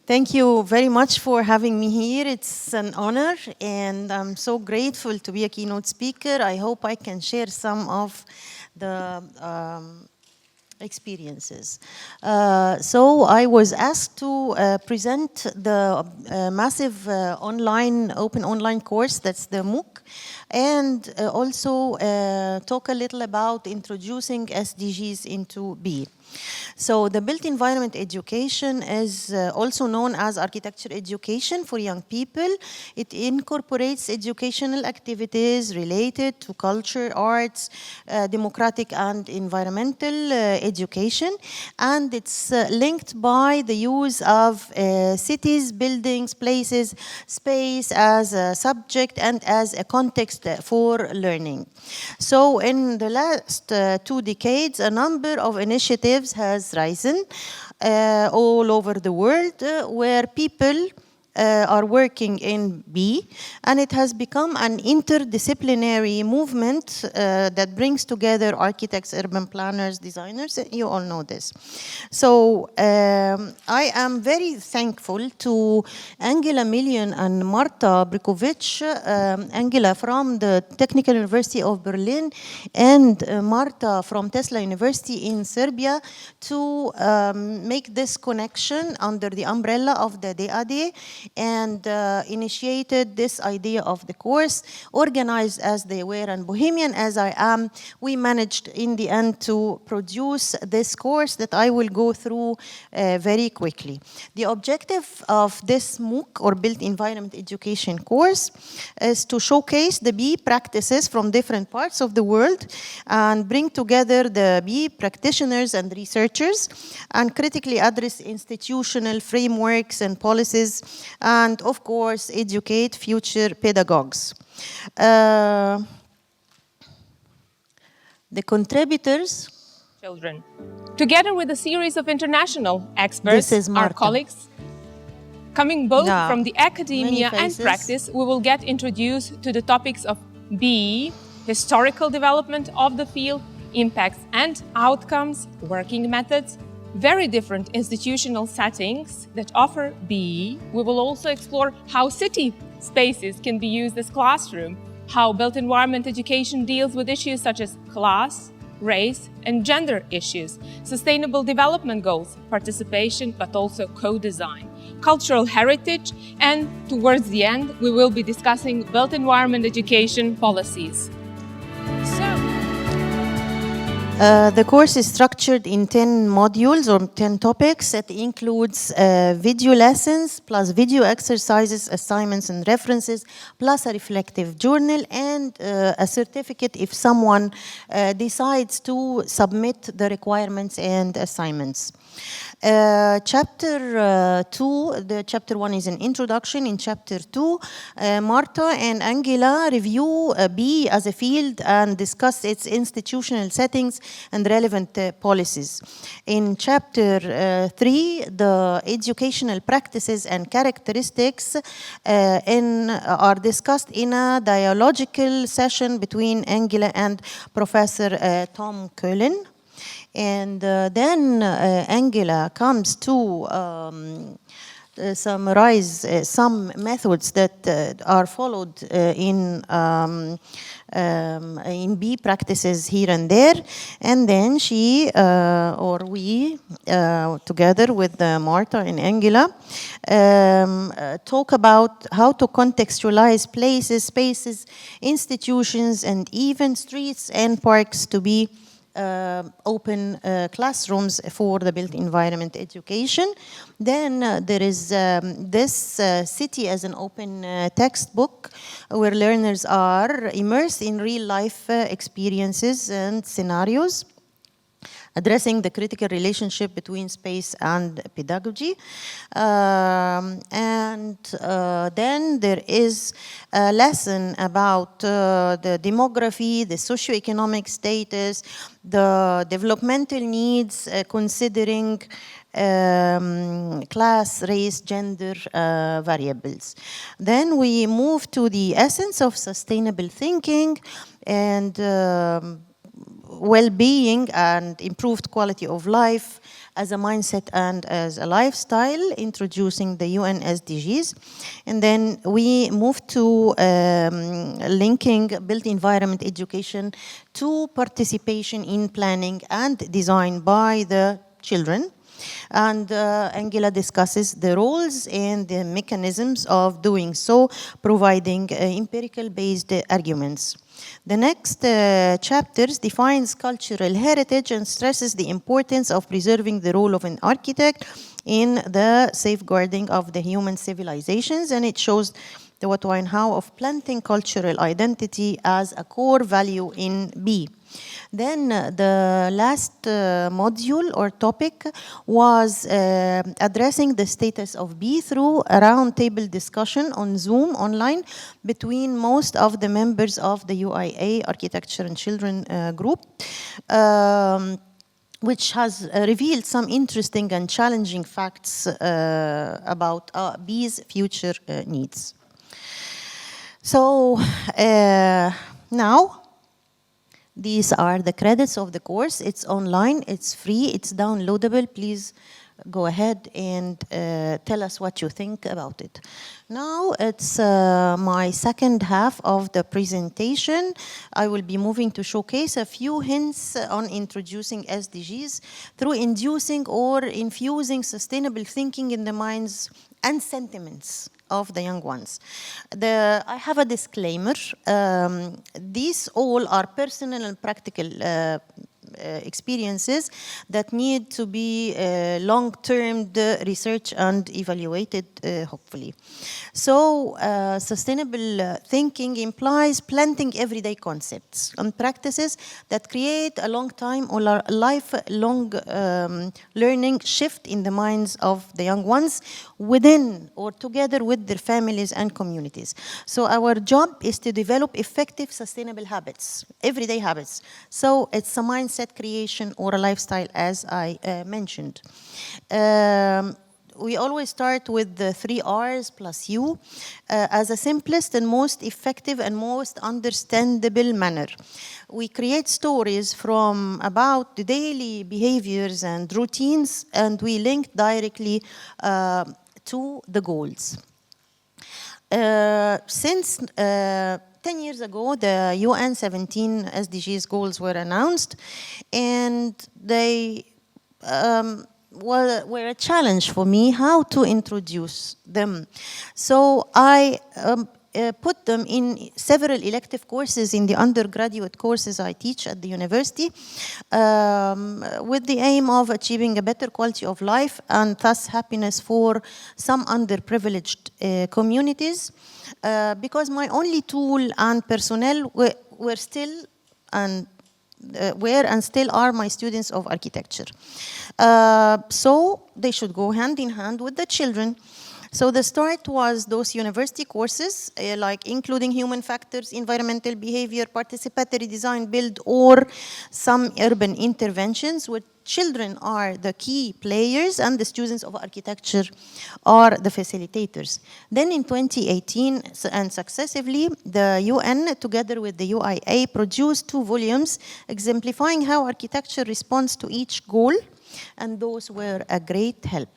Thank you very much for having me here. It's an honor, and I'm so grateful to be a keynote speaker. I hope I can share some of the experiences. So I was asked to present the massive open online course, that's the MOOC, and also talk a little about introducing SDGs into B. So the built environment education is also known as architecture education for young people. It incorporates educational activities related to culture, arts, democratic and environmental education, and it's linked by the use of cities, buildings, places, space as a subject and as a context for learning. So in the last 2 decades, a number of initiatives has risen all over the world where people are working in B, and it has become an interdisciplinary movement that brings together architects, urban planners, designers. You all know this. So I am very thankful to Angela Million and Marta Brikovic, Angela from the Technical University of Berlin and Marta from Tesla University in Serbia, to make this connection under the umbrella of the DAD, and initiated this idea of the course. Organized as they were and bohemian as I am, we managed in the end to produce this course that I will go through very quickly. The objective of this MOOC, or Built Environment Education course, is to showcase the B practices from different parts of the world and bring together the B practitioners and researchers, and critically address institutional frameworks and policies, and of course educate future pedagogues. The contributors, children, together with a series of international experts, our colleagues, coming both from the academia and practice, we will get introduced to the topics of B, historical development of the field, impacts and outcomes, working methods, very different institutional settings that offer B. We will also explore how city spaces can be used as classroom, how built environment education deals with issues such as class, race and gender issues, sustainable development goals, participation, but also co-design, cultural heritage, and towards the end, we will be discussing built environment education policies. The course is structured in 10 modules or 10 topics. It includes video lessons, plus video exercises, assignments and references, plus a reflective journal, and a certificate if someone decides to submit the requirements and assignments. Chapter 2, chapter 1 is an introduction. In chapter 2, Marta and Angela review B as a field and discuss its institutional settings and relevant policies. In chapter 3, the educational practices and characteristics are discussed in a dialogical session between Angela and Professor Tom Cullen. And then Angela comes to summarize some methods that are followed in B practices here and there, and then she or we together with Marta and Angela talk about how to contextualize places, spaces, institutions, and even streets and parks to be open classrooms for the built environment education. Then there is this city as an open textbook where learners are immersed in real life experiences and scenarios, addressing the critical relationship between space and pedagogy. Then there is a lesson about the demography, the socioeconomic status, the developmental needs, considering class, race, gender variables. Then we move to the essence of sustainable thinking, and well-being and improved quality of life as a mindset and as a lifestyle, introducing the UN SDGs. And then we moved to linking built environment education to participation in planning and design by the children. And Angela discusses the roles and the mechanisms of doing so, providing empirical-based arguments. The next chapters defines cultural heritage and stresses the importance of preserving the role of an architect in the safeguarding of the human civilizations, and it shows the what, why, and how of planting cultural identity as a core value in B. Then the last module or topic was addressing the status of B through a roundtable discussion on Zoom online between most of the members of the UIA Architecture and Children group, which has revealed some interesting and challenging facts about B's future needs. So now, these are the credits of the course. It's online, it's free, it's downloadable. Please go ahead and tell us what you think about it. Now it's my second half of the presentation. I will be moving to showcase a few hints on introducing SDGs through inducing or infusing sustainable thinking in the minds and sentiments of the young ones. I have a disclaimer. These all are personal and practical experiences that need to be long-term research and evaluated, hopefully. So sustainable thinking implies planting everyday concepts and practices that create a long time or lifelong learning shift in the minds of the young ones within or together with their families and communities. So our job is to develop effective sustainable habits, everyday habits. So it's a mindset creation or a lifestyle, as I mentioned. We always start with the 3 R's plus U as a simplest and most effective and most understandable manner. We create stories from about the daily behaviors and routines, and we link directly to the goals. Since 10 years ago, the UN 17 SDGs goals were announced, and they were a challenge for me how to introduce them. So I put them in several elective courses in the undergraduate courses I teach at the university with the aim of achieving a better quality of life and thus happiness for some underprivileged communities because my only tool and personnel were still and still are my students of architecture. So they should go hand in hand with the children. So the start was those university courses, like including human factors, environmental behavior, participatory design, build, or some urban interventions, where children are the key players and the students of architecture are the facilitators. Then in 2018 and successively, the UN, together with the UIA, produced 2 volumes exemplifying how architecture responds to each goal, and those were a great help.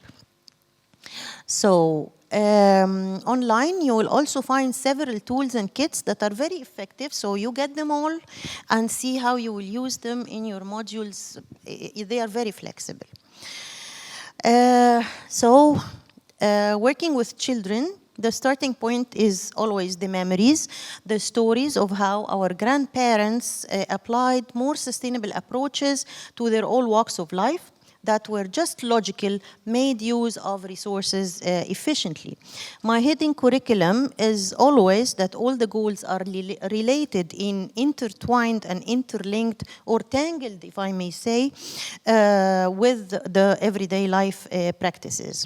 So online, you will also find several tools and kits that are very effective. So you get them all and see how you will use them in your modules. They are very flexible. Working with children, the starting point is always the memories, the stories of how our grandparents applied more sustainable approaches to their all walks of life that were just logical, made use of resources efficiently. My hidden curriculum is always that all the goals are related in intertwined and interlinked or tangled, if I may say, with the everyday life practices.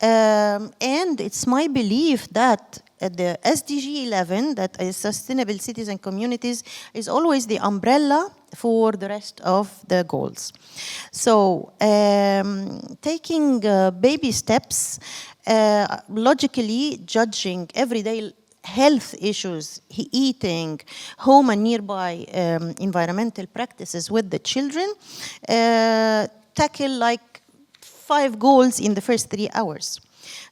And it's my belief that the SDG 11, that is Sustainable Cities and Communities, is always the umbrella for the rest of the goals. So taking baby steps, logically judging everyday health issues, eating, home and nearby environmental practices with the children, tackle like 5 goals in the first 3 hours.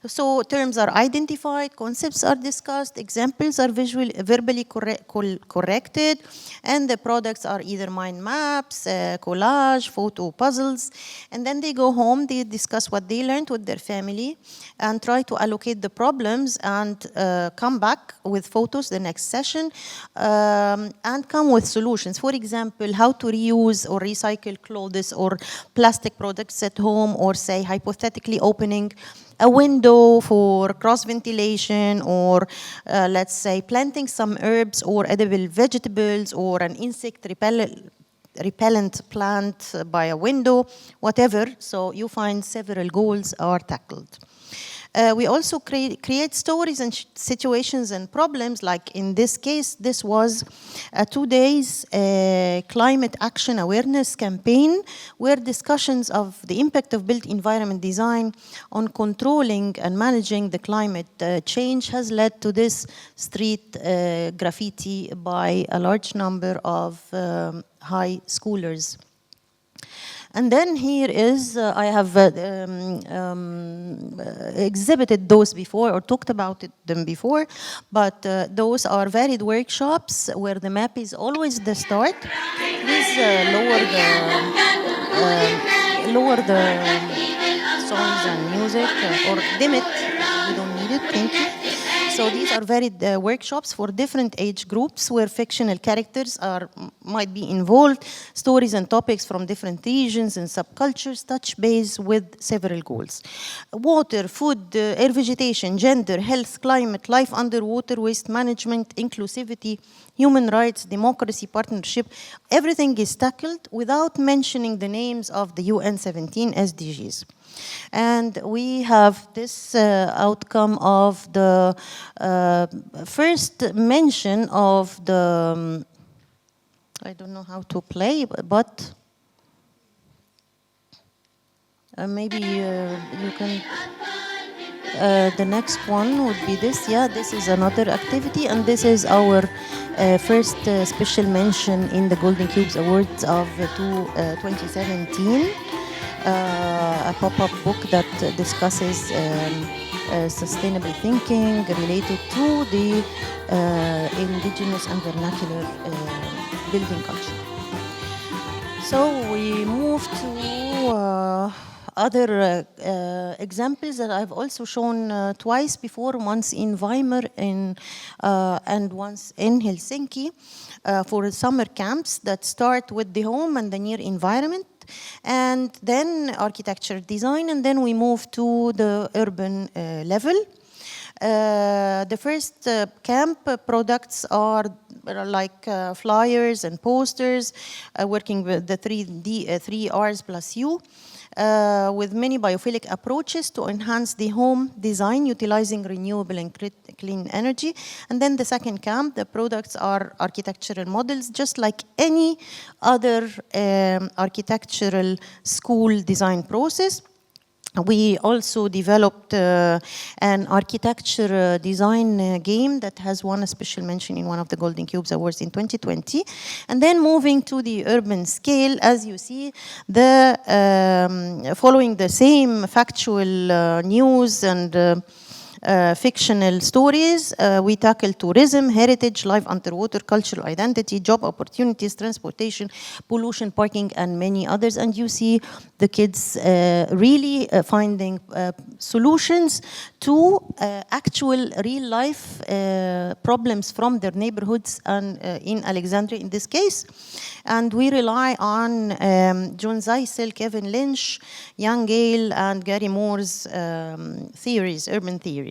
So terms are identified, concepts are discussed, examples are verbally corrected, and the products are either mind maps, collage, photo puzzles. And then they go home, they discuss what they learned with their family, and try to allocate the problems, and come back with photos the next session, and come with solutions. For example, how to reuse or recycle clothes or plastic products at home, or say hypothetically opening a window for cross ventilation, or let's say planting some herbs or edible vegetables, or an insect repellent plant by a window, whatever. So you find several goals are tackled. We also create stories and situations and problems, like in this case, this was a 2 days climate action awareness campaign, where discussions of the impact of built environment design on controlling and managing the climate change has led to this street graffiti by a large number of high schoolers. And then here is, I have exhibited those before or talked about them before, but those are varied workshops where the map is always the start. Please lower the songs and music, or dim it. We don't need it, thank you. So these are varied workshops for different age groups, where fictional characters might be involved. Stories and topics from different regions and subcultures touch base with several goals: water, food, air vegetation, gender, health, climate, life underwater, waste management, inclusivity, human rights, democracy, partnership. Everything is tackled without mentioning the names of the UN 17 SDGs. And we have this outcome of the first mention of the, I don't know how to play, but maybe you can, the next one would be this. Yeah, this is another activity, and this is our first special mention in the Golden Cubes Awards of 2017. A pop-up book that discusses sustainable thinking related to the indigenous and vernacular building culture. So we move to other examples that I've also shown twice before, once in Weimar and once in Helsinki, for summer camps that start with the home and the near environment, and then architecture design, and then we move to the urban level. The first camp products are like flyers and posters, working with the 3 R's plus U, with many biophilic approaches to enhance the home design utilizing renewable and clean energy. And then the second camp, the products are architectural models, just like any other architectural school design process. We also developed an architecture design game that has won a special mention in one of the Golden Cubes Awards in 2020. And then moving to the urban scale, as you see, following the same factual news and fictional stories, we tackle tourism, heritage, life underwater, cultural identity, job opportunities, transportation, pollution, parking, and many others. And you see the kids really finding solutions to actual real-life problems from their neighborhoods, and in Alexandria in this case. And we rely on John Zeisel, Kevin Lynch, Young Gale, and Gary Moore's theories, urban theories.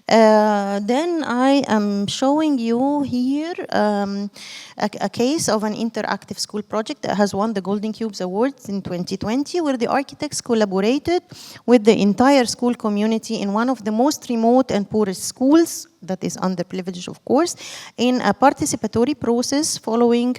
Then I am showing you here a case of an interactive school project that has won the Golden Cubes Awards in 2020, where the architects collaborated with the entire school community in one of the most remote and poorest schools, that is underprivileged of course, in a participatory process following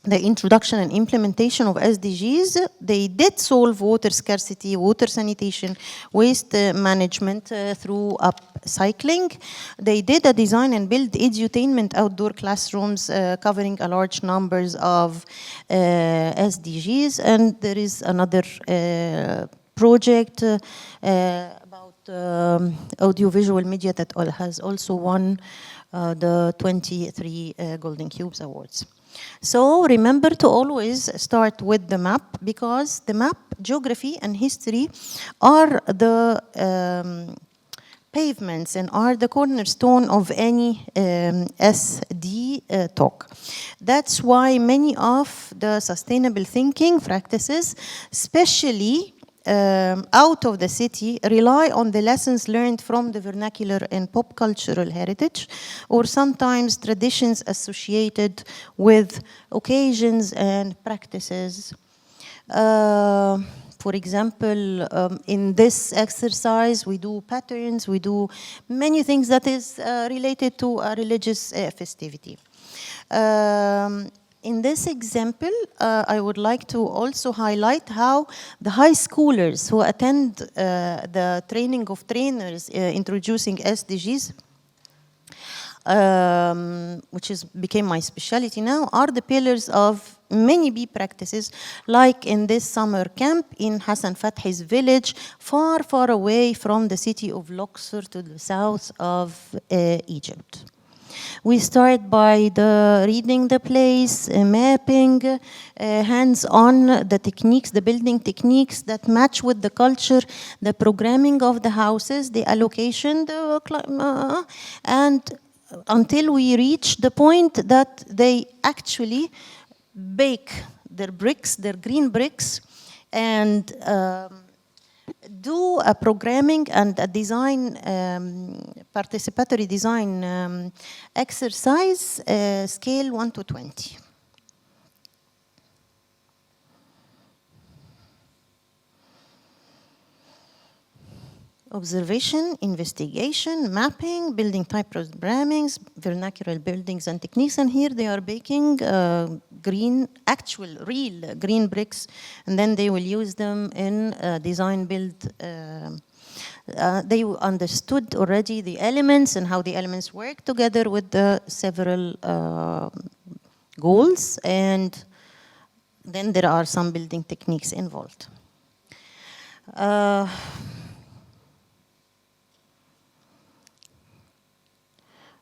the introduction and implementation of SDGs, they did solve water scarcity, water sanitation, waste management through upcycling. They did a design and build edutainment outdoor classrooms covering a large numbers of SDGs. And there is another project about audiovisual media that has also won the 23 Golden Cubes Awards. So remember to always start with the map, because the map, geography, and history are the pavements and are the cornerstone of any SD talk. That's why many of the sustainable thinking practices, especially out of the city, rely on the lessons learned from the vernacular and pop cultural heritage, or sometimes traditions associated with occasions and practices. For example, in this exercise, we do patterns, we do many things that is related to a religious festivity. In this example, I would like to also highlight how the high schoolers who attend the training of trainers introducing SDGs, which became my specialty now, are the pillars of many bee practices, like in this summer camp in Hassan Fathi's village, far, far away from the city of Luxor to the south of Egypt. We start by reading the place, mapping, hands-on the techniques, the building techniques that match with the culture, the programming of the houses, the allocation, and until we reach the point that they actually bake their bricks, their green bricks, and do a programming and a design, participatory design exercise, scale 1 to 20. Observation, investigation, mapping, building type programmings, vernacular buildings and techniques, and here they are baking green, actual, real green bricks, and then they will use them in design build. They understood already the elements and how the elements work together with the several goals, and then there are some building techniques involved.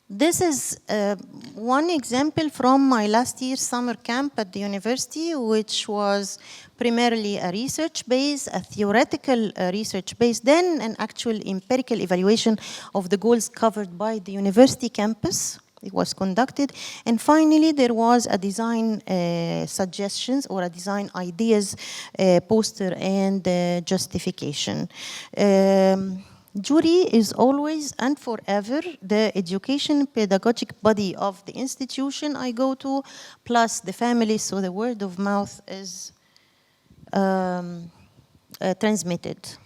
This is one example from my last year's summer camp at the university, which was primarily a research-based, a theoretical research-based, then an actual empirical evaluation of the goals covered by the university campus. It was conducted. And finally, there was a design suggestions or a design ideas poster and justification. Jury is always and forever the education pedagogic body of the institution I go to, plus the family, so the word of mouth is transmitted.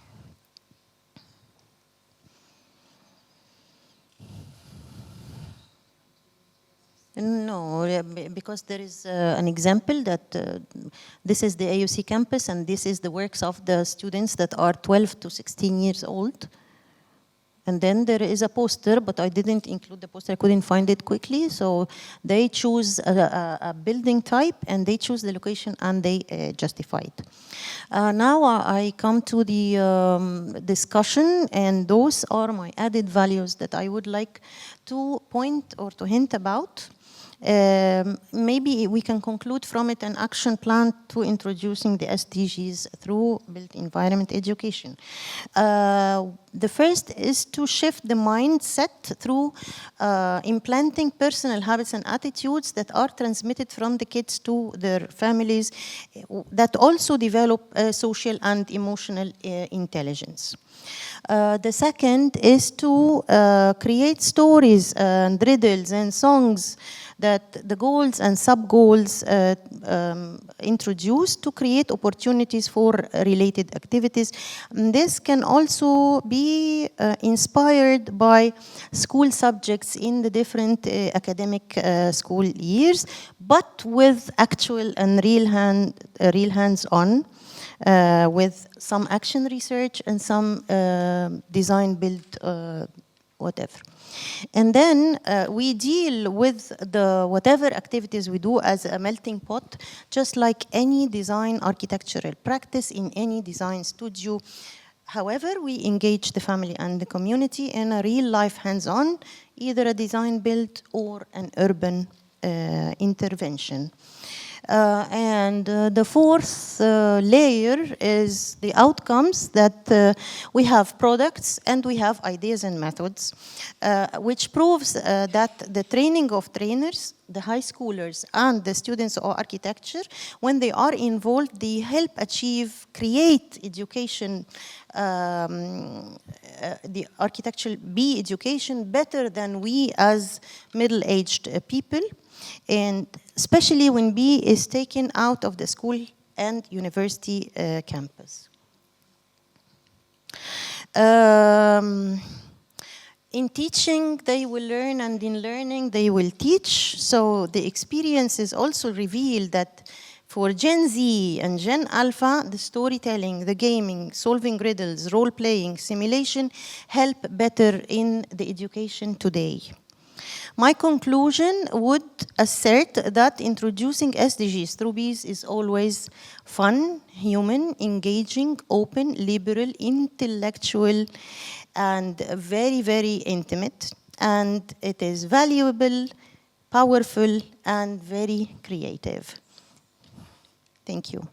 No, because there is an example that this is the AUC campus and this is the works of the students that are 12 to 16 years old. And then there is a poster, but I didn't include the poster. I couldn't find it quickly. So they choose a building type, and they choose the location, and they justify it. Now I come to the discussion, and those are my added values that I would like to point or to hint about. Maybe we can conclude from it an action plan to introducing the SDGs through built environment education. The first is to shift the mindset through implanting personal habits and attitudes that are transmitted from the kids to their families that also develop social and emotional intelligence. The second is to create stories and riddles and songs that the goals and sub-goals introduced to create opportunities for related activities. And this can also be inspired by school subjects in the different academic school years, but with actual and real hands-on, with some action research and some design build whatever. And then we deal with the whatever activities we do as a melting pot, just like any design architectural practice in any design studio. However, we engage the family and the community in a real life hands-on, either a design build or an urban intervention. And the fourth layer is the outcomes, that we have products and we have ideas and methods, which proves that the training of trainers, the high schoolers and the students of architecture, when they are involved, they help create education, the architectural B education better than we as middle-aged people, and especially when B is taken out of the school and university campus. In teaching, they will learn, and in learning, they will teach. So the experiences also reveal that for Gen Z and Gen Alpha, the storytelling, the gaming, solving riddles, role-playing, simulation help better in the education today. My conclusion would assert that introducing SDGs through Bs is always fun, human, engaging, open, liberal, intellectual, and very, very intimate. And it is valuable, powerful, and very creative. Thank you.